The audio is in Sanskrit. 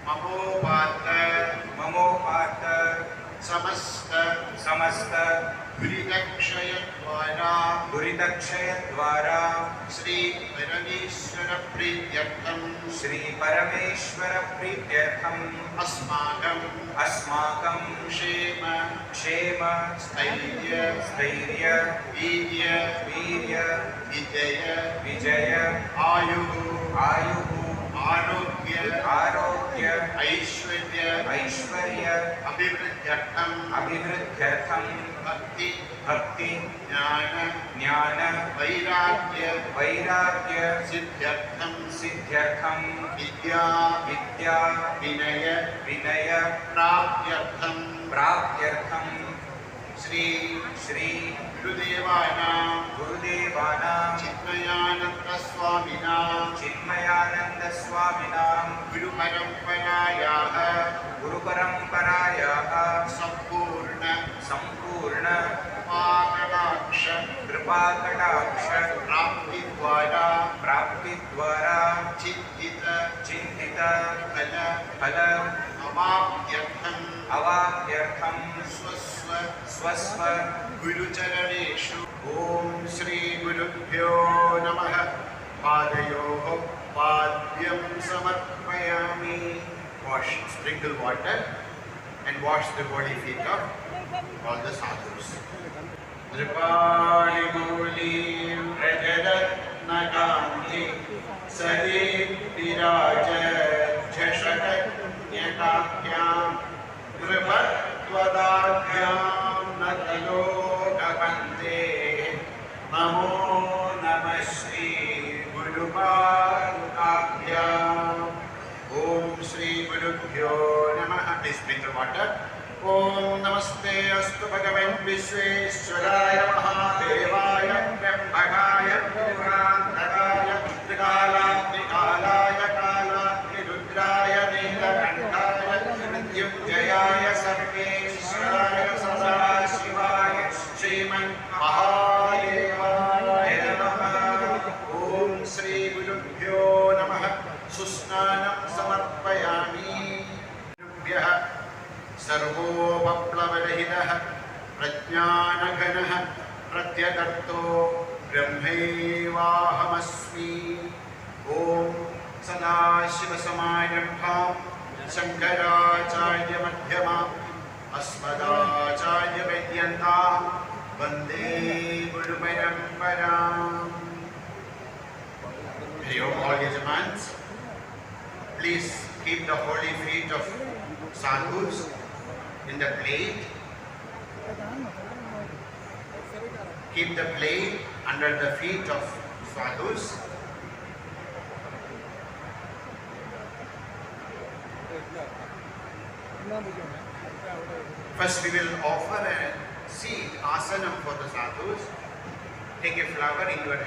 ममोपात समस्त दुरितक्षय द्वारा श्री परमेश्वर प्रीत्यर्थम अस्माकं क्षेम स्थैर्य वीर्य विजय आयु आरोग्य ऐश्वर्य अभिवृद्ध्यर्थम भक्ति ज्ञान वैराग्य सिद्ध्यर्थम विद्या विनय प्राप्त्यर्थम श्री गुरुदेवानां चिन्मयानंद स्वामिनां गुरुपरंपरायाः संपूर्ण कृपाकटाक्ष प्राप्तिद्वारा चिन्तित फल अवाप्यर्थम स्वस्व गुरुचरणेषु ओम श्री गुरुभ्यो नमः। पादयोः पाद्यं समर्पयामि। Wash, sprinkle water and wash the body feet of all the sadhus. Drupali Rajaratnakanti Sadeepiraja कृपत्वदाभ्यां नतलोकवन्दे नमो नमः श्री गुरुपादुकाभ्याम् ओम श्री गुरुभ्यो नमः। Please drink the water. ओम नमस्ते अस्तु भगवन् विश्वेश्वराय महादेवाय ब्रह्मणाय पुरान्तकाय त्रिकालाय कालाग्निरुद्राय नीलकण्ठाय मृत्युञ्जयाय सर्वेश्वराय सदाशिवाय श्रीमन्महादेवाय नमः। ओम श्री गुरुभ्यो नमः। सुस्नानं समर्पयामि। गुरुभ्यः सर्वोपप्लवरहितः प्रज्ञानघनः प्रत्यगर्तो ब्रह्मैवाहमस्मि। ओम सदाशिवसमारम्भां शङ्कराचार्यमध्यमाम् अस्मदाचार्यपर्यन्तां वन्दे गुरुपरम्पराम्। All Yajamans, please keep the holy feet of sadhus in the plate. Keep the plate under the feet of sadhus. First we will offer a seat, asanam for the sadhus. Take a flower in your hand.